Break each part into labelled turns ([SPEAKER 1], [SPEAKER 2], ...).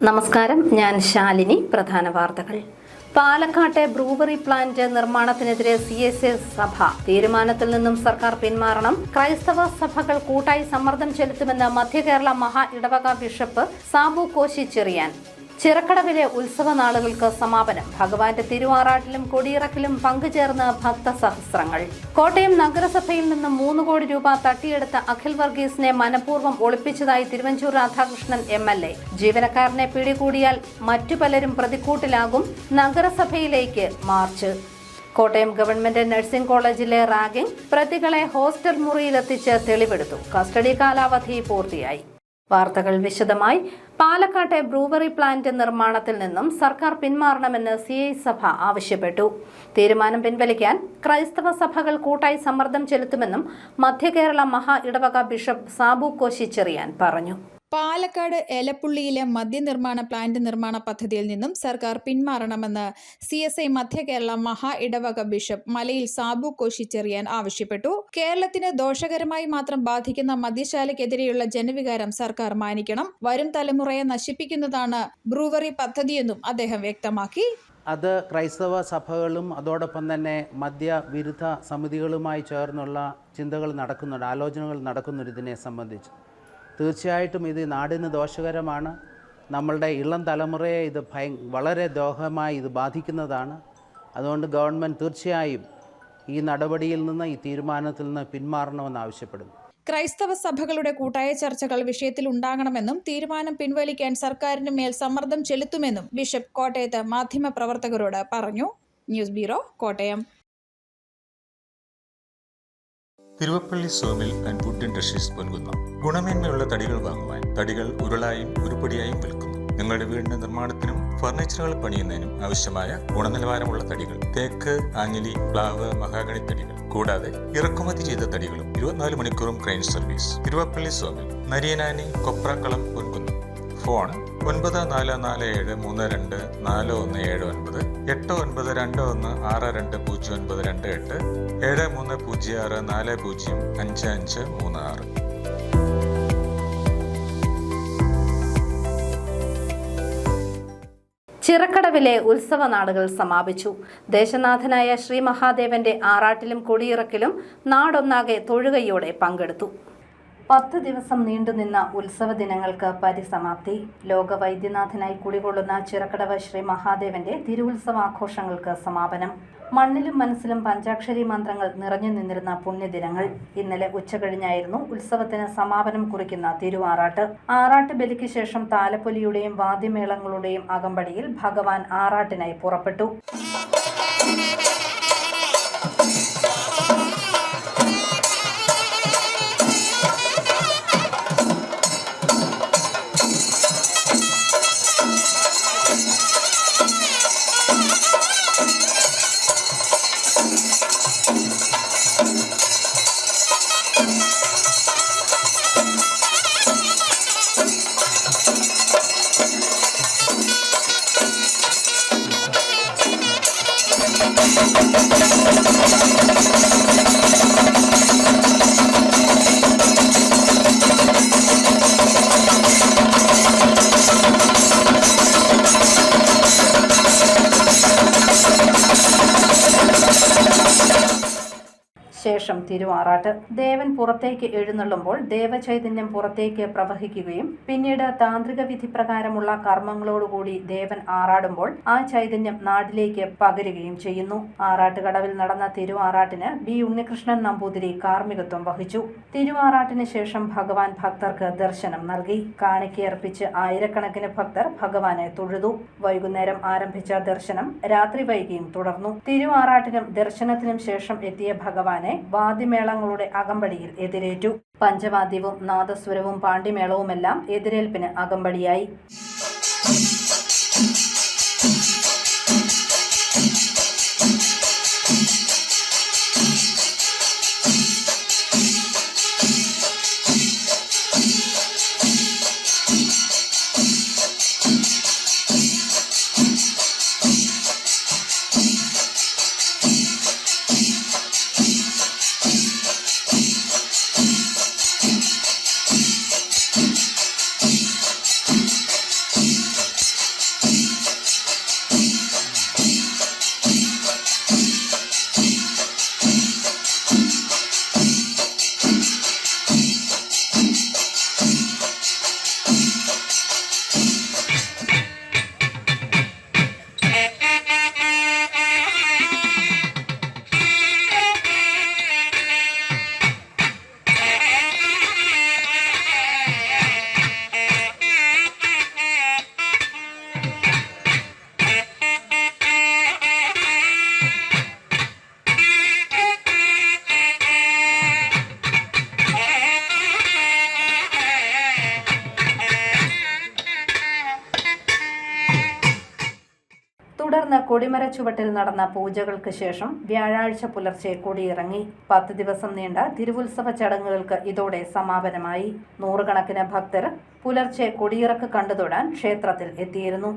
[SPEAKER 1] നമസ്കാരം, ഞാൻ ശാലിനി. പ്രധാന വാർത്തകൾ. പാലക്കാട്ടെ ബ്രൂവറി പ്ലാന്റ് നിർമ്മാണത്തിനെതിരെ CSA സഭ തീരുമാനത്തിൽ നിന്നും സർക്കാർ പിന്മാറണം. ക്രൈസ്തവ സഭകൾ കൂട്ടായി സമ്മർദ്ദം ചെലുത്തുമെന്ന് മധ്യകേരള മഹാ ഇടവക ബിഷപ്പ് സാബു കോശി ചെറിയാൻ. ചിറക്കടവിലെ ഉത്സവ നാളുകൾക്ക് സമാപനം. ഭഗവാന്റെ തിരുവാറാട്ടിലും കൊടിയിറക്കിലും പങ്കുചേർന്ന് ഭക്തസഹസ്രങ്ങൾ. കോട്ടയം നഗരസഭയിൽ നിന്നും 3 കോടി രൂപ തട്ടിയെടുത്ത അഖിൽ വർഗീസിനെ മനഃപൂർവ്വം ഒളിപ്പിച്ചതായി തിരുവഞ്ചൂർ രാധാകൃഷ്ണൻ MLA. ജീവനക്കാരനെ പിടികൂടിയാൽ മറ്റു പലരും പ്രതിക്കൂട്ടിലാകും. നഗരസഭയിലേക്ക് മാർച്ച്. കോട്ടയം ഗവൺമെന്റ് നഴ്സിംഗ് കോളേജിലെ റാഗിംഗ്. പ്രതികളെ ഹോസ്റ്റൽ മുറിയിലെത്തിച്ച് തെളിവെടുത്തു. കസ്റ്റഡി കാലാവധി പൂർത്തിയായി. വാർത്തകൾ വിശദമായി. പാലക്കാട്ടെ ബ്രൂവറി പ്ലാന്റ് നിർമ്മാണത്തിൽ നിന്നും സർക്കാർ പിന്മാറണമെന്ന് CI സഭ ആവശ്യപ്പെട്ടു. തീരുമാനം പിൻവലിക്കാൻ ക്രൈസ്തവ സഭകൾ കൂട്ടായി സമ്മർദ്ദം ചെലുത്തുമെന്നും മധ്യകേരള മഹാ ഇടവക ബിഷപ്പ് സാബു കോശി ചെറിയാൻ പറഞ്ഞു.
[SPEAKER 2] പാലക്കാട് എലപ്പുള്ളിയിലെ മദ്യനിർമ്മാണ പ്ലാന്റ് നിർമ്മാണ പദ്ധതിയിൽ നിന്നും സർക്കാർ പിന്മാറണമെന്ന് CSI മധ്യകേരള മഹാ ഇടവക ബിഷപ്പ് മലയിൽ സാബു കോശി ചെറിയാൻ ആവശ്യപ്പെട്ടു. കേരളത്തിന് ദോഷകരമായി മാത്രം ബാധിക്കുന്ന മദ്യശാലയ്ക്കെതിരെയുള്ള ജനവികാരം സർക്കാർ മാനിക്കണം. വരും തലമുറയെ നശിപ്പിക്കുന്നതാണ് ബ്രൂവറി പദ്ധതിയെന്നും അദ്ദേഹം വ്യക്തമാക്കി.
[SPEAKER 3] അത് ക്രൈസ്തവ സഭകളും അതോടൊപ്പം തന്നെ മദ്യവിരുദ്ധ സമിതികളുമായി ചേർന്നുള്ള ചിന്തകൾ നടക്കുന്നുണ്ട്, ആലോചനകൾ നടക്കുന്നുണ്ട്. ഇതിനെ സംബന്ധിച്ച് തീർച്ചയായിട്ടും ഇത് നാടിന് ദോഷകരമാണ്. നമ്മളുടെ ഇളം തലമുറയെ ഇത് വളരെ ദോഷമായി ഇത് ബാധിക്കുന്നതാണ്. അതുകൊണ്ട് ഗവൺമെൻറ് തീർച്ചയായും ഈ നടപടിയിൽ നിന്ന്, ഈ തീരുമാനത്തിൽ നിന്ന് പിന്മാറണമെന്ന് ആവശ്യപ്പെടുന്നു.
[SPEAKER 2] ക്രൈസ്തവ സഭകളുടെ കൂട്ടായ ചർച്ചകൾ വിഷയത്തിൽ ഉണ്ടാകണമെന്നും തീരുമാനം പിൻവലിക്കാൻ സർക്കാരിന് മേൽ സമ്മർദ്ദം ചെലുത്തുമെന്നും ബിഷപ്പ് കോട്ടയത്ത് മാധ്യമപ്രവർത്തകരോട് പറഞ്ഞു. News bureau, Kottayam.
[SPEAKER 4] Thiruvappally sawmill and wood industries Ponkunnam. ഗുണമേന്മയുള്ള തടികൾ വാങ്ങുവാൻ തടികൾ ഉരുളായും ഉരുപ്പടിയായും വിൽക്കുന്നു. നിങ്ങളുടെ വീടിന്റെ നിർമ്മാണത്തിനും ഫർണിച്ചറുകൾ പണിയുന്നതിനും ആവശ്യമായ ഗുണനിലവാരമുള്ള തടികൾ, തേക്ക്, ആഞ്ഞിലി, പ്ലാവ്, മഹാഗണി തടികൾ, കൂടാതെ ഇറക്കുമതി ചെയ്ത തടികളും 24 മണിക്കൂറും crane service. Thiruvappally sawmill, Nariyanani, Koprakkalam, Ponkunnam. Phone 9427324179, 8921620928, 7306405536.
[SPEAKER 1] ചിറക്കടവിലെ ഉത്സവ നാളുകൾ സമാപിച്ചു. ദേശനാഥനായ ശ്രീ മഹാദേവന്റെ ആറാട്ടിലും കൊടിയിറക്കിലും നാടൊന്നാകെ തൊഴുകയോടെ പങ്കെടുത്തു. 10 ദിവസം നീണ്ടുനിന്ന ഉത്സവ ദിനങ്ങൾക്ക് പരിസമാപ്തി. ലോക വൈദ്യനാഥനായി കുടികൊള്ളുന്ന ചിറക്കടവ് ശ്രീ മഹാദേവന്റെ തിരുവുത്സവാഘോഷങ്ങൾക്ക് സമാപനം. മണ്ണിലും മനസ്സിലും പഞ്ചാക്ഷരി മന്ത്രങ്ങൾ നിറഞ്ഞു നിന്നിരുന്ന പുണ്യദിനങ്ങൾ. ഇന്നലെ ഉച്ചകഴിഞ്ഞായിരുന്നു ഉത്സവത്തിന് സമാപനം കുറിക്കുന്ന തിരുവാറാട്ട്. ആറാട്ട് ബലിക്ക് ശേഷം താലപ്പൊലിയുടെയും വാദ്യമേളങ്ങളുടെയും അകമ്പടിയിൽ ഭഗവാൻ ആറാട്ടിനായി പുറപ്പെട്ടു. ശേഷം തിരുവാറാട്ട്. ദേവൻ പുറത്തേക്ക് എഴുന്നള്ളുമ്പോൾ ദേവചൈതന്യം പുറത്തേക്ക് പ്രവഹിക്കുകയും പിന്നീട് താന്ത്രിക വിധി പ്രകാരമുള്ള കർമ്മങ്ങളോടുകൂടി ദേവൻ ആറാടുമ്പോൾ ആ ചൈതന്യം നാട്ടിലേക്ക് പകരുകയും ചെയ്യുന്നു. ആറാട്ടുകടവിൽ നടന്ന തിരുവാറാട്ടിന് B. ഉണ്ണികൃഷ്ണൻ നമ്പൂതിരി കാർമ്മികത്വം വഹിച്ചു. തിരുവാറാട്ടിന് ശേഷം ഭഗവാൻ ഭക്തർക്ക് ദർശനം നൽകി. കാണിക്കയർപ്പിച്ച് ആയിരക്കണക്കിന് ഭക്തർ ഭഗവാനെ തൊഴുതു. വൈകുന്നേരം ആരംഭിച്ച ദർശനം രാത്രി വൈകിയും തുടർന്നു. തിരുവാറാട്ടിനും ദർശനത്തിനും ശേഷം എത്തിയ ഭഗവാനെ വാദ്യമേളങ്ങളുടെ അകമ്പടിയിൽ എതിരേറ്റു. പഞ്ചവാദ്യവും നാദസ്വരവും പാണ്ഡിമേളവുമെല്ലാം എതിരേൽപ്പിന് അകമ്പടിയായി. കൊടിമര ചുവട്ടിൽ നടന്ന പൂജകൾക്ക് ശേഷം വ്യാഴാഴ്ച പുലർച്ചെ കൊടിയിറങ്ങി. 10 ദിവസം നീണ്ട തിരുവുത്സവ ചടങ്ങുകൾക്ക് ഇതോടെ സമാപനമായി. നൂറുകണക്കിന് ഭക്തർ പുലർച്ചെ കൊടിയിറക്ക് കണ്ടുതൊടാൻ ക്ഷേത്രത്തിൽ എത്തിയിരുന്നു.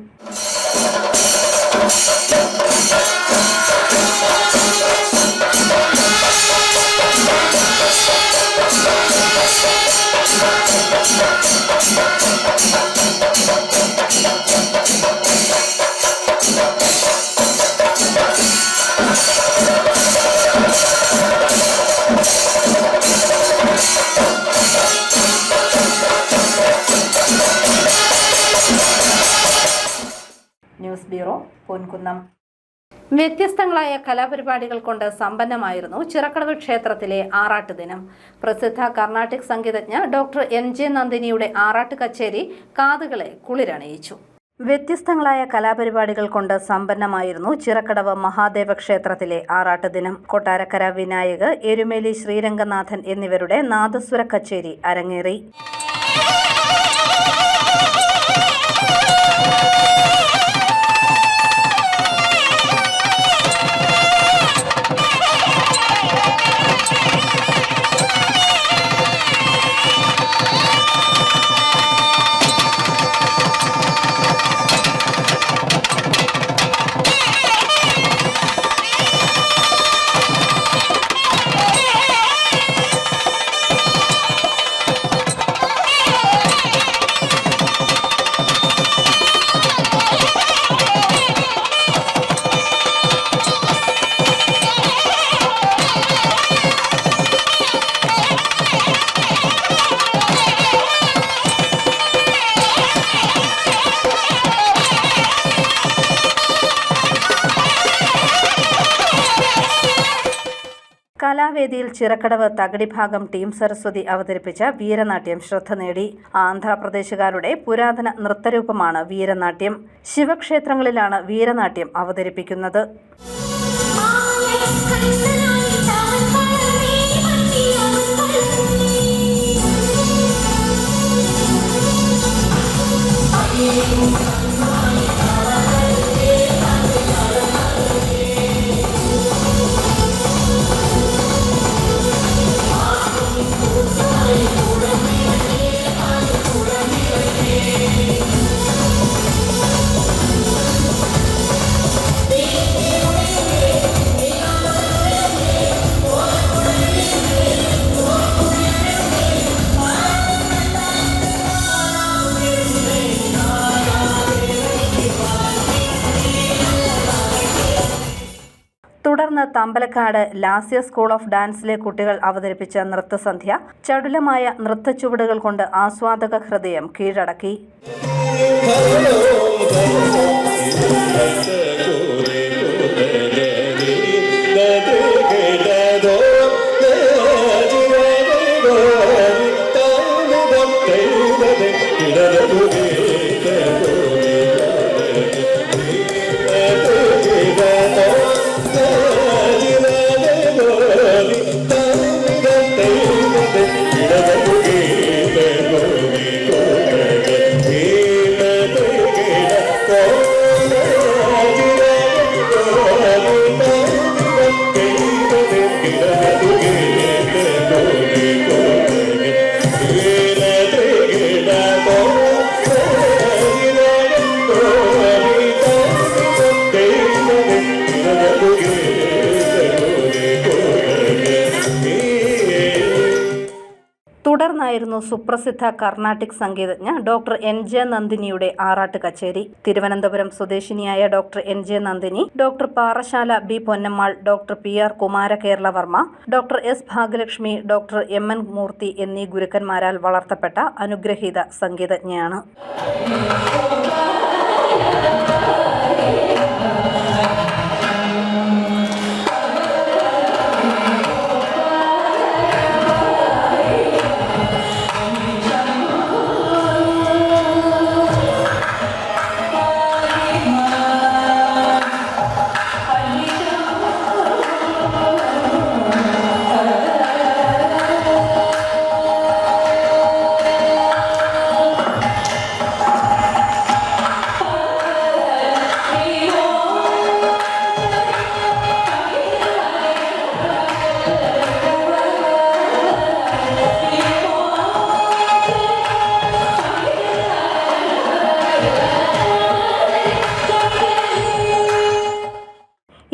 [SPEAKER 1] News bureau, Ponkunnam. വ്യത്യസ്തങ്ങളായ കലാപരിപാടികൾ കൊണ്ട് സമ്പന്നമായിരുന്നു ചിറക്കടവ് ക്ഷേത്രത്തിലെ ആറാട്ട് ദിനം. പ്രസിദ്ധ കർണാട്ടിക് സംഗീതജ്ഞ ഡോക്ടർ NJ നന്ദിനിയുടെ ആറാട്ട് കച്ചേരി കാതുകളെ കുളിരണിയിച്ചു. വ്യത്യസ്തങ്ങളായ കലാപരിപാടികൾ കൊണ്ട് സമ്പന്നമായിരുന്നു ചിറക്കടവ് മഹാദേവ ക്ഷേത്രത്തിലെ ആറാട്ട് ദിനം. കൊട്ടാരക്കര വിനായക്, എരുമേലി ശ്രീരംഗനാഥൻ എന്നിവരുടെ നാദസ്വര കച്ചേരി അരങ്ങേറി. കലാവേദിയിൽ ചിറക്കടവ് തകടിഭാഗം ടീം സരസ്വതി അവതരിപ്പിച്ച വീരനാട്യം ശ്രദ്ധ നേടി. ആന്ധ്രാപ്രദേശുകാരുടെ പുരാതന നൃത്തരൂപമാണ് വീരനാട്യം. ശിവക്ഷേത്രങ്ങളിലാണ് വീരനാട്യം അവതരിപ്പിക്കുന്നത്. തുടർന്ന് തമ്പലക്കാട് ലാസ്യ സ്കൂൾ ഓഫ് ഡാൻസിലെ കുട്ടികൾ അവതരിപ്പിച്ച നൃത്തസന്ധ്യ ചടുലമായ നൃത്തച്ചുവടുകൾ കൊണ്ട് ആസ്വാദക ഹൃദയം കീഴടക്കി. തുടർന്നായിരുന്നു സുപ്രസിദ്ധ കർണാട്ടിക് സംഗീതജ്ഞ ഡോക്ടർ NJ നന്ദിനിയുടെ ആറാട്ട് കച്ചേരി. തിരുവനന്തപുരം സ്വദേശിനിയായ doctor NJ Nandini, doctor Parassala B Ponnammal, doctor PR Kumarakeralavarma, doctor S Bhagyalakshmi, doctor MN Murthy എന്നീ ഗുരുക്കന്മാരാൽ വളർത്തപ്പെട്ട അനുഗ്രഹീത സംഗീതജ്ഞയാണ്.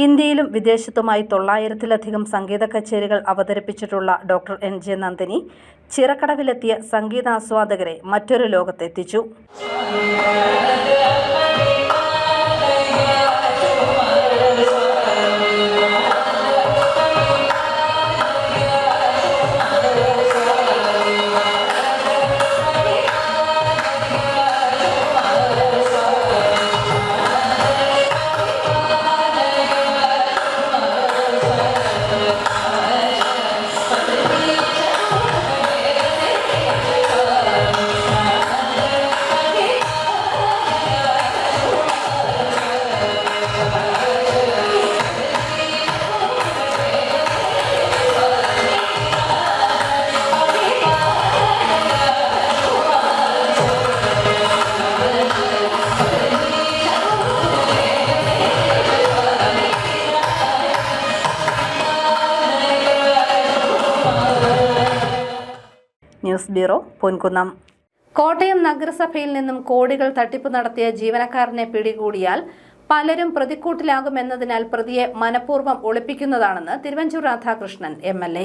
[SPEAKER 1] ഇന്ത്യയിലും വിദേശത്തുമായി 900-ലധികം സംഗീത കച്ചേരികൾ അവതരിപ്പിച്ചിട്ടുള്ള ഡോക്ടർ NJ നന്ദിനി ചിറക്കടവിലെത്തിയ സംഗീതാസ്വാദകരെ മറ്റൊരു ലോകത്തെത്തിച്ചു. News bureau, Ponkunnam. കോട്ടയം നഗരസഭയിൽ നിന്നും കോടികൾ തട്ടിപ്പ് നടത്തിയ ജീവനക്കാരനെ പിടികൂടിയാൽ പലരും പ്രതിക്കൂട്ടിലാകുമെന്നതിനാൽ പ്രതിയെ മനഃപൂർവ്വം ഒളിപ്പിക്കുന്നതാണെന്ന് തിരുവഞ്ചൂർ രാധാകൃഷ്ണൻ MLA.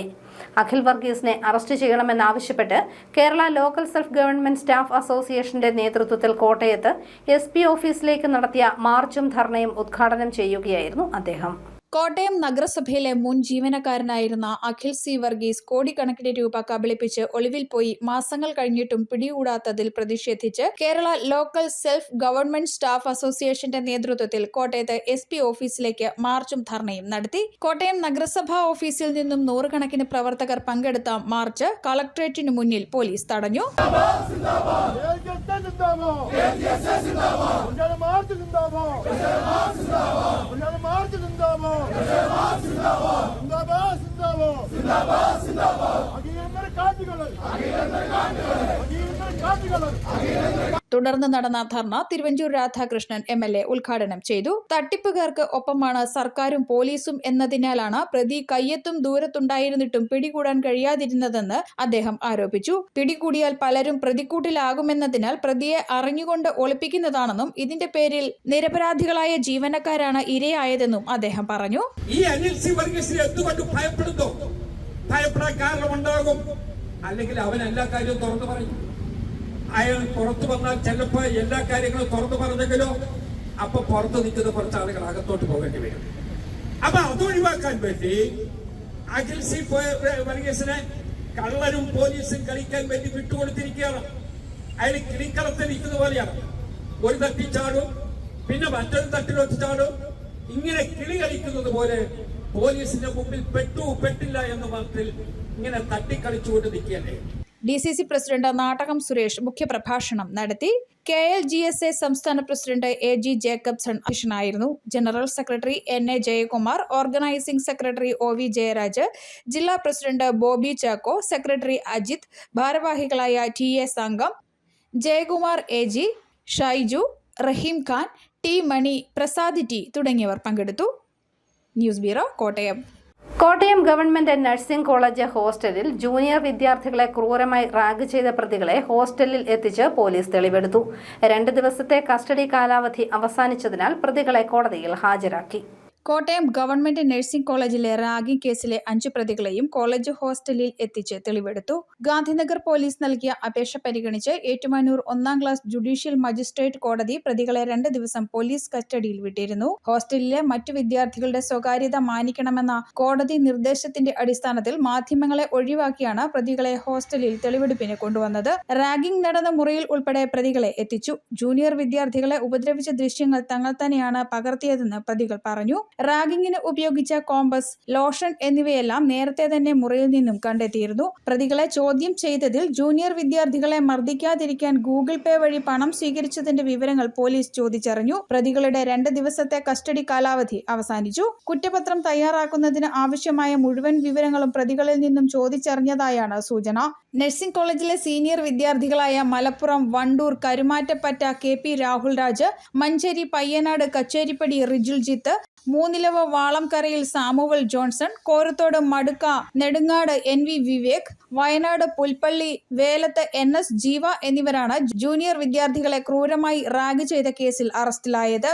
[SPEAKER 1] അഖിൽ വർഗീസിനെ അറസ്റ്റ് ചെയ്യണമെന്നാവശ്യപ്പെട്ട് Kerala local self government staff അസോസിയേഷന്റെ നേതൃത്വത്തിൽ കോട്ടയത്ത് SP ഓഫീസിലേക്ക് നടത്തിയ മാർച്ചും ധർണയും ഉദ്ഘാടനം ചെയ്യുകയായിരുന്നു അദ്ദേഹം.
[SPEAKER 2] കോട്ടയം നഗരസഭയിലെ മുൻ ജീവനക്കാരനായിരുന്ന അഖിൽ C. വർഗീസ് കോടിക്കണക്കിന് രൂപ കബളിപ്പിച്ച് ഒളിവിൽ പോയി മാസങ്ങൾ കഴിഞ്ഞിട്ടും പിടികൂടാത്തതിൽ പ്രതിഷേധിച്ച് Kerala local self government staff അസോസിയേഷന്റെ നേതൃത്വത്തിൽ കോട്ടയത്ത് SP ഓഫീസിലേക്ക് മാർച്ചും ധർണയും നടത്തി. കോട്ടയം നഗരസഭാ ഓഫീസിൽ നിന്നും 100 പ്രവർത്തകർ പങ്കെടുത്ത മാർച്ച് കളക്ടറേറ്റിനു മുന്നിൽ പോലീസ് തടഞ്ഞു. തുടർന്ന് നടന്ന ധർണ തിരുവഞ്ചൂർ രാധാകൃഷ്ണൻ MLA ഉദ്ഘാടനം ചെയ്തു. തട്ടിപ്പുകാർക്ക് ഒപ്പമാണ് സർക്കാരും പോലീസും എന്നതിനാലാണ് പ്രതി കയ്യെത്തും ദൂരത്തുണ്ടായിരുന്നിട്ടും പിടികൂടാൻ കഴിയാതിരുന്നതെന്ന് അദ്ദേഹം ആരോപിച്ചു. പിടികൂടിയാൽ പലരും പ്രതിക്കൂട്ടിലാകുമെന്നതിനാൽ പ്രതിയെ അറിഞ്ഞുകൊണ്ട് ഒളിപ്പിക്കുന്നതാണെന്നും ഇതിന്റെ പേരിൽ നിരപരാധികളായ ജീവനക്കാരാണ് ഇരയായതെന്നും അദ്ദേഹം പറഞ്ഞു.
[SPEAKER 5] ഈ അനിൽ C. വർഗീസിനെ എന്തുകൊണ്ട് ഭയപ്പെടുന്നു? ഭയപ്പെടാൻ കാരണമുണ്ടാകും. അല്ലെങ്കിൽ അവൻ എല്ലാ കാര്യവും തുറന്നു പറയും. അയാൾ പുറത്തു വന്നാൽ ചിലപ്പോ എല്ലാ കാര്യങ്ങളും തുറന്നു പറഞ്ഞെങ്കിലോ അപ്പൊ പുറത്ത് നിൽക്കുന്ന കുറച്ച് ആളുകൾ അകത്തോട്ട് പോകേണ്ടി വരും. അപ്പൊ അത് ഒഴിവാക്കാൻ വേണ്ടി അഖിൽ C. വർഗീസിനെ കള്ളനും പോലീസും കളിക്കാൻ വേണ്ടി വിട്ടുകൊടുത്തിരിക്കുകയാണ്. അയാൾ കിളിക്കളത്തിൽ നിൽക്കുന്ന പോലെയാണ്. ഒരു തട്ടി ചാടും, പിന്നെ മറ്റൊരു തട്ടിലൊത്ത് ചാടും. ഇങ്ങനെ കിളി കളിക്കുന്നത് പോലെ പോലീസിന്റെ മുമ്പിൽ പെട്ടില്ല എന്ന വാർത്തയിൽ ഇങ്ങനെ തട്ടിക്കളിച്ചുകൊണ്ട് നിൽക്കുകയല്ലേ.
[SPEAKER 2] DCC പ്രസിഡന്റ് നാട്ടകം സുരേഷ് മുഖ്യപ്രഭാഷണം നടത്തി. KLGSA സംസ്ഥാന പ്രസിഡന്റ് AG ജേക്കബ്സൺ അധ്യക്ഷനായിരുന്നു. General secretary NA Jayakumar, organising secretary OV Jayaraj, ജില്ലാ പ്രസിഡന്റ് ബോബി ചാക്കോ, സെക്രട്ടറി അജിത്, ഭാരവാഹികളായ TA സംഘം, ജയകുമാർ AG, ഷൈജു, റഹീം ഖാൻ, T മണി, പ്രസാദ് T തുടങ്ങിയവർ പങ്കെടുത്തു. News bureau, Kottayam.
[SPEAKER 1] Kottayam government nursing college ഹോസ്റ്റലിൽ ജൂനിയർ വിദ്യാർത്ഥികളെ ക്രൂരമായി റാഗ് ചെയ്ത പ്രതികളെ ഹോസ്റ്റലിൽ എത്തിച്ച് പോലീസ് തെളിവെടുത്തു. 2 ദിവസത്തെ കസ്റ്റഡി കാലാവധി അവസാനിച്ചതിനാൽ പ്രതികളെ കോടതിയിൽ ഹാജരാക്കി.
[SPEAKER 2] കോട്ടയം ഗവൺമെന്റ് നഴ്സിംഗ് കോളേജിലെ റാഗിംഗ് കേസിലെ 5 പ്രതികളെയും കോളേജ് ഹോസ്റ്റലിൽ എത്തിച്ച് തെളിവെടുത്തു. ഗാന്ധിനഗർ പോലീസ് നൽകിയ അപേക്ഷ പരിഗണിച്ച് ഏറ്റുമാനൂർ 1ാം ക്ലാസ് ജുഡീഷ്യൽ മജിസ്ട്രേറ്റ് കോടതി പ്രതികളെ 2 ദിവസം പോലീസ് കസ്റ്റഡിയിൽ വിട്ടിരുന്നു. ഹോസ്റ്റലിലെ മറ്റു വിദ്യാർത്ഥികളുടെ സ്വകാര്യത മാനിക്കണമെന്ന കോടതി നിർദ്ദേശത്തിന്റെ അടിസ്ഥാനത്തിൽ മാധ്യമങ്ങളെ ഒഴിവാക്കിയാണ് പ്രതികളെ ഹോസ്റ്റലിൽ തെളിവെടുപ്പിന് കൊണ്ടുവന്നത്. റാഗിംഗ് നടന്ന മുറിയിൽ ഉൾപ്പെടെ പ്രതികളെ എത്തിച്ചു. ജൂനിയർ വിദ്യാർത്ഥികളെ ഉപദ്രവിച്ച ദൃശ്യങ്ങൾ തങ്ങൾ തന്നെയാണ് പകർത്തിയതെന്ന് പ്രതികൾ പറഞ്ഞു. റാഗിങ്ങിന് ഉപയോഗിച്ച കോമ്പസ്, ലോഷൻ എന്നിവയെല്ലാം നേരത്തെ തന്നെ മുറിയിൽ നിന്നും കണ്ടെത്തിയിരുന്നു. പ്രതികളെ ചോദ്യം ചെയ്തതിൽ ജൂനിയർ വിദ്യാർത്ഥികളെ മർദ്ദിക്കാതിരിക്കാൻ ഗൂഗിൾ പേ വഴി പണം സ്വീകരിച്ചതിന്റെ വിവരങ്ങൾ പോലീസ് ചോദിച്ചറിഞ്ഞു. പ്രതികളുടെ 2 ദിവസത്തെ കസ്റ്റഡി കാലാവധി അവസാനിച്ചു. കുറ്റപത്രം തയ്യാറാക്കുന്നതിന് ആവശ്യമായ മുഴുവൻ വിവരങ്ങളും പ്രതികളിൽ നിന്നും ചോദിച്ചറിഞ്ഞതായാണ് സൂചന. നഴ്സിംഗ് കോളേജിലെ സീനിയർ വിദ്യാർത്ഥികളായ മലപ്പുറം വണ്ടൂർ കരുമാറ്റപ്പറ്റ KP രാഹുൽ രാജ്, മഞ്ചേരി പയ്യനാട് കച്ചേരിപ്പടി റിജുൽജിത്ത്, മൂന്നിലവ വാളംകരയിൽ സാമുവൽ ജോൺസൺ, കോരത്തോട് മടുക്ക നെടുങ്ങാട് NV വിവേക്, വയനാട് പുൽപ്പള്ളി വേലത്ത് NS ജീവ എന്നിവരാണ് ജൂനിയർ വിദ്യാർത്ഥികളെ ക്രൂരമായി റാഗ് ചെയ്ത കേസിൽ അറസ്റ്റിലായത്.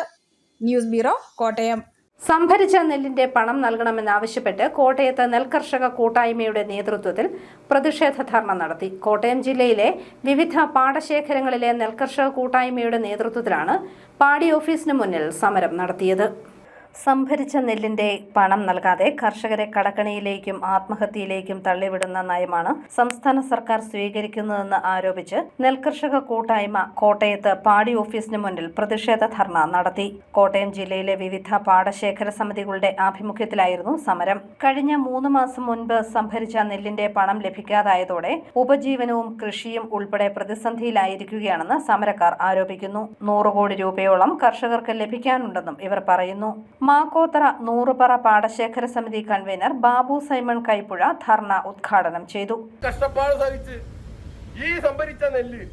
[SPEAKER 2] News bureau, Kottayam.
[SPEAKER 1] സംഭരിച്ച നെല്ലിന്റെ പണം നൽകണമെന്നാവശ്യപ്പെട്ട് കോട്ടയത്ത് നെൽകർഷക കൂട്ടായ്മയുടെ നേതൃത്വത്തിൽ പ്രതിഷേധ ധർണ നടത്തി. കോട്ടയം ജില്ലയിലെ വിവിധ പാടശേഖരങ്ങളിലെ നെൽകർഷക കൂട്ടായ്മയുടെ നേതൃത്വത്തിലാണ് പാടി ഓഫീസിന് മുന്നിൽ സമരം നടത്തിയത്. സംഭരിച്ച നെല്ലിന്റെ പണം നൽകാതെ കർഷകരെ കടക്കണിയിലേക്കും ആത്മഹത്യയിലേക്കും തള്ളിവിടുന്ന നയമാണ് സംസ്ഥാന സർക്കാർ സ്വീകരിക്കുന്നതെന്ന് ആരോപിച്ച് നെൽകർഷക കൂട്ടായ്മ കോട്ടയത്ത് പാടി ഓഫീസിന് മുന്നിൽ പ്രതിഷേധ ധർണ നടത്തി. കോട്ടയം ജില്ലയിലെ വിവിധ പാടശേഖര സമിതികളുടെ ആഭിമുഖ്യത്തിലായിരുന്നു സമരം. കഴിഞ്ഞ 3 മാസം മുൻപ് സംഭരിച്ച നെല്ലിന്റെ പണം ലഭിക്കാതായതോടെ ഉപജീവനവും കൃഷിയും ഉൾപ്പെടെ പ്രതിസന്ധിയിലായിരിക്കുകയാണെന്ന് സമരക്കാർ ആരോപിക്കുന്നു. 100 കോടി രൂപയോളം കർഷകർക്ക് ലഭിക്കാനുണ്ടെന്നും ഇവർ പറയുന്നു. മാക്കോത്തറ നൂറുപറ പാടശേഖര സമിതി കൺവീനർ ബാബു സൈമൺ കൈപ്പുഴ ധർണ ഉദ്ഘാടനം ചെയ്തു.
[SPEAKER 6] കഷ്ടപ്പാട് സഹിച്ച് ഈ സംഭരിച്ച നെല്ല്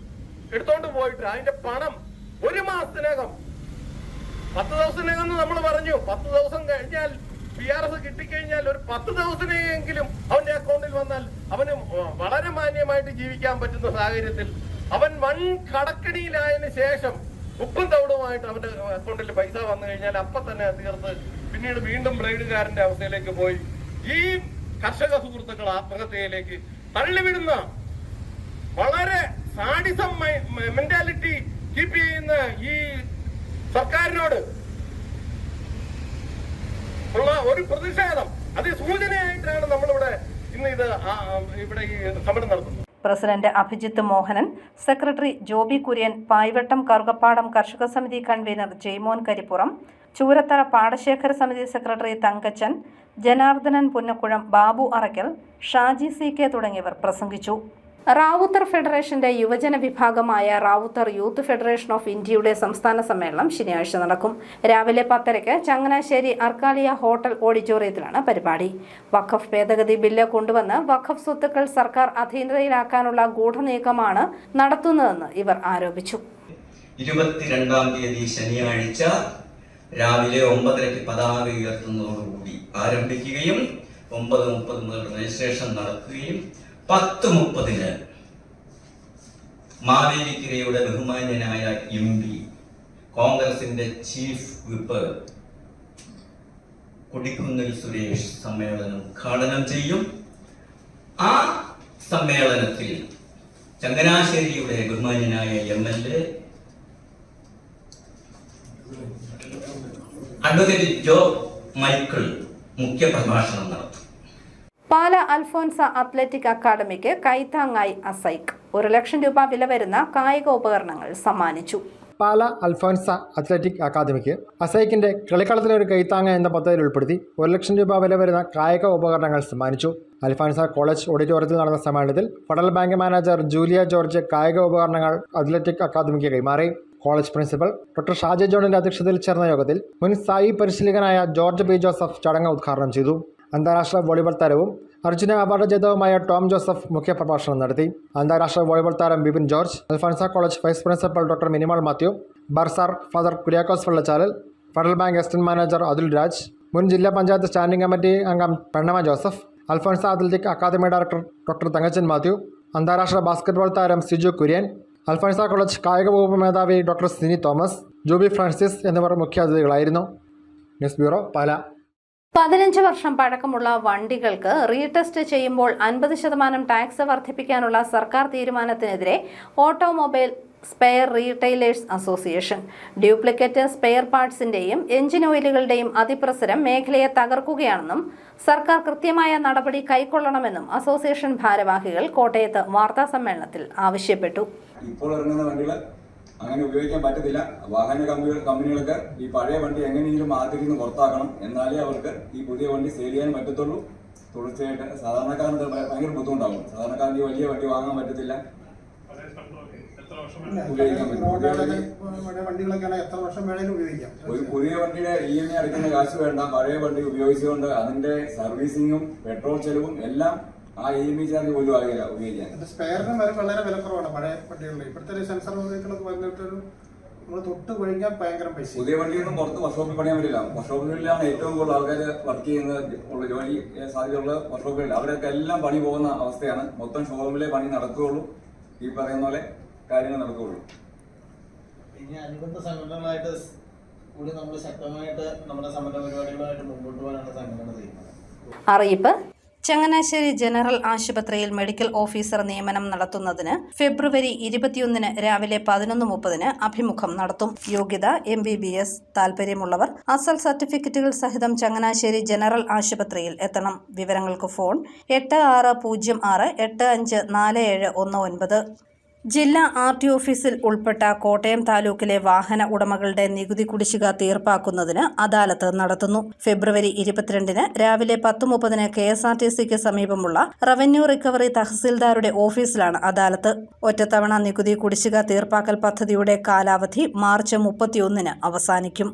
[SPEAKER 6] എടുത്തോണ്ട് പോയിട്ട് അതിന്റെ പണം 1 മാസത്തിനകം 10 ദിവസത്തിനകം നമ്മൾ പറഞ്ഞു. 10 ദിവസം കഴിഞ്ഞാൽ PRS കിട്ടിക്കഴിഞ്ഞാൽ ഒരു 10 ദിവസത്തിനെങ്കിലും അവന്റെ അക്കൗണ്ടിൽ വന്നാൽ അവന് വളരെ മാന്യമായിട്ട് ജീവിക്കാൻ പറ്റുന്ന സാഹചര്യത്തിൽ അവൻ വൻ കടക്കണിയിലായതിനു ശേഷം ഉപ്പും തവിടുമായിട്ട് അവന്റെ അക്കൗണ്ടിൽ പൈസ വന്നു കഴിഞ്ഞാൽ അപ്പം തന്നെ തീർത്ത് പിന്നീട് വീണ്ടും ബ്ലേഡുകാരന്റെ അവസ്ഥയിലേക്ക് പോയി ഈ കർഷക സുഹൃത്തുക്കൾ ആത്മഹത്യയിലേക്ക് തള്ളിവിടുന്ന വളരെ സാഡിസം മെന്റാലിറ്റി കീപ്പ് ചെയ്യുന്ന ഈ സർക്കാരിനോട് ഉള്ള ഒരു പ്രതിഷേധം അത് സൂചനയായിട്ടാണ് നമ്മളിവിടെ ഇന്ന് ഇവിടെ ഈ സമരം നടത്തുന്നത്.
[SPEAKER 1] പ്രസിഡന്റ് അഭിജിത്ത് മോഹനൻ, സെക്രട്ടറി ജോബി കുര്യൻ, പായ്വട്ടം കറുകപ്പാടം കർഷക സമിതി കൺവീനർ ജയ്മോൻ കരിപ്പുറം, ചൂരത്തറ പാടശേഖര സമിതി സെക്രട്ടറി തങ്കച്ചൻ, ജനാർദ്ദനൻ പുന്നക്കുഴം, ബാബു അറയ്ക്കൽ, ഷാജി CK തുടങ്ങിയവർ പ്രസംഗിച്ചു. റാവുത്തർ ഫെഡറേഷന്റെ യുവജന വിഭാഗമായ റാവുത്തർ യൂത്ത് ഫെഡറേഷൻ ഓഫ് ഇന്ത്യയുടെ സംസ്ഥാന സമ്മേളനം ശനിയാഴ്ച നടക്കും. രാവിലെ 10:30 ചങ്ങനാശ്ശേരി അർക്കാലിയ ഹോട്ടൽ ഓഡിറ്റോറിയത്തിലാണ് പരിപാടി. വഖഫ് ഭേദഗതി ബില്ല് കൊണ്ടുവന്ന് വഖഫ് സ്വത്തുക്കൾ സർക്കാർ അധീനതയിലാക്കാനുള്ള ഗൂഢനീക്കമാണ് നടത്തുന്നതെന്ന് ഇവർ ആരോപിച്ചു.
[SPEAKER 7] 22-ാം തീയതി ശനിയാഴ്ച രാവിലെ 9:30 പതാക ഉയർത്തുന്നതോടുകൂടി ആരംഭിക്കുകയും 9:30 മുതൽ രജിസ്ട്രേഷൻ നടക്കുകയും 10:30 മാവേലിക്കരയുടെ ബഹുമാന്യനായ MP കോൺഗ്രസിന്റെ ചീഫ് വിപ്പ് കൊടിക്കുന്നിൽ സുരേഷ് സമ്മേളനം ഉദ്ഘാടനം ചെയ്യും. ആ സമ്മേളനത്തിൽ ചങ്ങനാശ്ശേരിയുടെ ബഹുമാന്യനായ MLA അഡ്വക്കേറ്റ് ജോ മൈക്കിൾ മുഖ്യപ്രഭാഷണം നടത്തും.
[SPEAKER 1] പാല അൽഫോൻസ അത്ലറ്റിക് അക്കാദമിക്ക് കൈത്താങ്ങായി അസൈക് 1 ലക്ഷം രൂപ വില വരുന്ന കായിക ഉപകരണങ്ങൾ സമ്മാനിച്ചു.
[SPEAKER 8] പാല അൽഫോൻസ അത്ലറ്റിക് അക്കാദമിക്ക് അസൈക്കിന്റെ കളിക്കളത്തിലൊരു കൈത്താങ്ങ എന്ന പദ്ധതിയിൽ ഉൾപ്പെടുത്തി 1 ലക്ഷം രൂപ വില വരുന്ന കായിക ഉപകരണങ്ങൾ സമ്മാനിച്ചു. അൽഫോൻസ കോളേജ് ഓഡിറ്റോറിയത്തിൽ നടന്ന സമ്മേളനത്തിൽ federal bank manager Julia George കായിക ഉപകരണങ്ങൾ അത്ലറ്റിക് അക്കാദമിക്ക് കൈമാറി. കോളേജ് പ്രിൻസിപ്പൽ ഡോക്ടർ ഷാജി ജോണിന്റെ അധ്യക്ഷതയിൽ ചേർന്ന യോഗത്തിൽ മുൻ സായി പരിശീലകനായ ജോർജ് B. ജോസഫ് ചടങ്ങ് ഉദ്ഘാടനം ചെയ്തു. അന്താരാഷ്ട്ര വോളിബോൾ താരവും അർജുന അവാർഡ് ജേതാവുമായ ടോം ജോസഫ് മുഖ്യപ്രഭാഷണം നടത്തി. അന്താരാഷ്ട്ര വോളിബോൾ താരം Bipin George, Alphonsa college vice principal doctor Minimol Mathew, bursar father Kuriakose Vellachalil, Federal Bank assistant manager Athul Raj, മുൻ ജില്ലാ പഞ്ചായത്ത് സ്റ്റാൻഡിംഗ് കമ്മിറ്റി അംഗം Pennamma Joseph, Alphonsa athletic academy director doctor Thankachan Mathew, അന്താരാഷ്ട്ര ബാസ്കറ്റ്ബോൾ താരം സിജു കുര്യൻ, അൽഫോൻസ കോളേജ് കായിക വകുപ്പ് മേധാവി doctor Sini Thomas, Jubi Francis എന്നിവർ മുഖ്യാതിഥികളായിരുന്നു. ന്യൂസ് ബ്യൂറോ, പാല.
[SPEAKER 1] 15 വർഷം പഴക്കമുള്ള വണ്ടികൾക്ക് റീടെസ്റ്റ് ചെയ്യുമ്പോൾ 50% ടാക്സ് വർദ്ധിപ്പിക്കാനുള്ള സർക്കാർ തീരുമാനത്തിനെതിരെ automobile spare retailers association duplicate spare പാർട്സിന്റെയും എഞ്ചിൻ ഓയിലുകളുടെയും അതിപ്രസരം മേഖലയെ തകർക്കുകയാണെന്നും സർക്കാർ കൃത്യമായ നടപടി കൈക്കൊള്ളണമെന്നും അസോസിയേഷൻ ഭാരവാഹികൾ കോട്ടയത്ത് വാർത്താ സമ്മേളനത്തിൽ ആവശ്യപ്പെട്ടു.
[SPEAKER 9] ഇപ്പോൾ ഇറങ്ങുന്ന വണ്ടികൾ അങ്ങനെ ഉപയോഗിക്കാൻ പറ്റത്തില്ല. വാഹന കമ്പനികൾക്ക് ഈ പഴയ വണ്ടി എങ്ങനെയെങ്കിലും മാർക്കറ്റിൽ നിന്ന് പുറത്താക്കണം, എന്നാലേ അവർക്ക് ഈ പുതിയ വണ്ടി സെയിൽ ചെയ്യാൻ പറ്റത്തുള്ളൂ. തുടർച്ചയായിട്ട് സാധാരണക്കാരന് ഭയങ്കര ബുദ്ധിമുട്ടാകും. സാധാരണക്കാരന് ഈ വലിയ വണ്ടി വാങ്ങാൻ പറ്റത്തില്ല, ഉപയോഗിക്കാൻ പറ്റും. ഒരു പുതിയ വണ്ടിയുടെ EMI അടയ്ക്കുന്ന കാശ് വേണ്ട, പഴയ വണ്ടി ഉപയോഗിച്ചുകൊണ്ട് അതിന്റെ സർവീസിങ്ങും പെട്രോൾ ചെലവും എല്ലാം ആ EMI ചാർജ് പോലും ആകില്ല ഉപയോഗിക്കാൻ.
[SPEAKER 10] സ്പെയറിന് വളരെ വില കുറവാണ് പഴയ വണ്ടികളിൽ. ഇപ്പോഴത്തെ സെൻസർ വണ്ടികളൊക്കെ വന്നിട്ടൊരു നമ്മൾ തൊട്ട് കഴിഞ്ഞാൽ ഭയങ്കര പൈസ.
[SPEAKER 9] പുതിയ വണ്ടിയൊന്നും പുറത്ത് വർക്ക്ഷോപ്പിൽ പണിയാൻ പറ്റില്ല. വർക്ക്ഷോപ്പുകളിലാണ് ഏറ്റവും കൂടുതൽ ആൾക്കാർ വർക്ക് ചെയ്യുന്നത്, ജോലി സാധ്യതയുള്ള വർക്ക്ഷോപ്പുകളിൽ. അവരൊക്കെ എല്ലാം പണി പോകുന്ന അവസ്ഥയാണ്. മൊത്തം ഷോറൂമിലെ പണി നടക്കുകയുള്ളൂ, ഈ പറയുന്ന പോലെ കാര്യങ്ങൾ നടക്കുകയുള്ളൂ.
[SPEAKER 10] ഇനി അനുബന്ധ സംഘടനകളായിട്ട്
[SPEAKER 11] കൂടി നമ്മൾ ശക്തമായിട്ട് നമ്മുടെ സമര പരിപാടികളുമായിട്ട് മുമ്പോട്ട് പോകാനാണ് സംഘടന ചെയ്യുന്നത്.
[SPEAKER 1] അറിയിപ്പ്: ചങ്ങനാശ്ശേരി ജനറൽ ആശുപത്രിയിൽ മെഡിക്കൽ ഓഫീസർ നിയമനം നടത്തുന്നതിന് ഫെബ്രുവരി 21 രാവിലെ 11:30 അഭിമുഖം നടത്തും. യോഗ്യത MBBS. താൽപര്യമുള്ളവർ അസൽ സർട്ടിഫിക്കറ്റുകൾ സഹിതം ചങ്ങനാശ്ശേരി ജനറൽ ആശുപത്രിയിൽ എത്തണം. വിവരങ്ങൾക്ക് ഫോൺ 8606854719. ജില്ലാ RT ഓഫീസിൽ ഉൾപ്പെട്ട കോട്ടയം താലൂക്കിലെ വാഹന ഉടമകളുടെ നികുതി കുടിശ്ശിക തീർപ്പാക്കുന്നതിന് അദാലത്ത് നടത്തുന്നു. ഫെബ്രുവരി 22 രാവിലെ 10:30 KSRTCക്ക് സമീപമുള്ള റവന്യൂ റിക്കവറി തഹസിൽദാരുടെ ഓഫീസിലാണ് അദാലത്ത്. ഒറ്റത്തവണ നികുതി കുടിശ്ശിക തീർപ്പാക്കൽ പദ്ധതിയുടെ കാലാവധി മാർച്ച് 31 അവസാനിക്കും.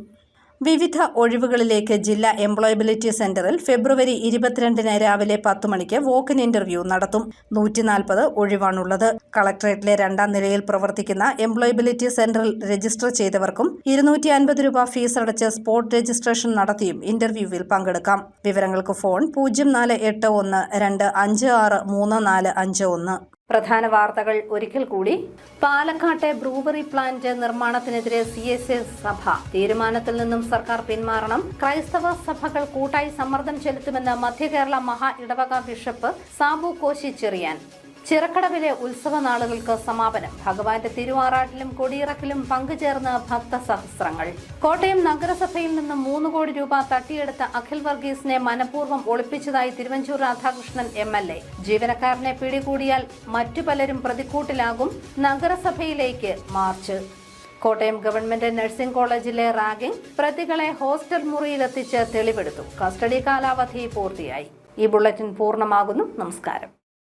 [SPEAKER 1] വിവിധ ഒഴിവുകളിലേക്ക് ജില്ലാ എംപ്ലോയബിലിറ്റി സെന്ററിൽ ഫെബ്രുവരി 22 രാവിലെ 10 മണിക്ക് വോക്ക് ഇൻ ഇന്റർവ്യൂ നടത്തും. 140 ഒഴിവാണുള്ളത്. കളക്ടറേറ്റിലെ 2ാം നിലയിൽ പ്രവർത്തിക്കുന്ന എംപ്ലോയബിലിറ്റി സെന്ററിൽ രജിസ്റ്റർ ചെയ്തവർക്കും 250 രൂപ ഫീസ് അടച്ച് സ്പോട്ട് രജിസ്ട്രേഷൻ നടത്തിയും ഇന്റർവ്യൂവിൽ പങ്കെടുക്കാം. വിവരങ്ങൾക്ക് ഫോൺ 048125634551. പ്രധാന വാർത്തകൾ ഒരിക്കൽ കൂടി. പാലക്കാട്ടെ ബ്രൂവറി പ്ലാന്റ് നിർമ്മാണത്തിനെതിരെ CSA സഭ. തീരുമാനത്തിൽ നിന്നും സർക്കാർ പിന്മാറണം. ക്രൈസ്തവ സഭകൾ കൂട്ടായി സമ്മർദ്ദം ചെലുത്തുമെന്ന് മധ്യകേരള മഹാ ഇടവക ബിഷപ്പ് സാബു കോശിച്ചെറിയാൻ. ചിറക്കടവിലെ ഉത്സവ നാളുകൾക്ക് സമാപനം. ഭഗവാന്റെ തിരുവാറാട്ടിലും കൊടിയിറക്കിലും പങ്കുചേർന്ന് ഭക്തസഹസ്രങ്ങൾ. കോട്ടയം നഗരസഭയിൽ നിന്ന് 3 കോടി രൂപ തട്ടിയെടുത്ത അഖിൽ വർഗീസിനെ മനഃപൂർവ്വം ഒളിപ്പിച്ചതായി തിരുവഞ്ചൂർ രാധാകൃഷ്ണൻ MLA. ജീവനക്കാരനെ പിടികൂടിയാൽ മറ്റു പലരും പ്രതിക്കൂട്ടിലാകും. നഗരസഭയിലേക്ക് മാർച്ച്. കോട്ടയം ഗവൺമെന്റ് നഴ്സിംഗ് കോളേജിലെ റാഗിംഗ്. പ്രതികളെ ഹോസ്റ്റൽ മുറിയിലെത്തിച്ച് തെളിവെടുത്തു. കസ്റ്റഡി കാലാവധി പൂർത്തിയായി. ഈ ബുള്ളറ്റിൻ പൂർണ്ണമാകുന്നു. നമസ്കാരം.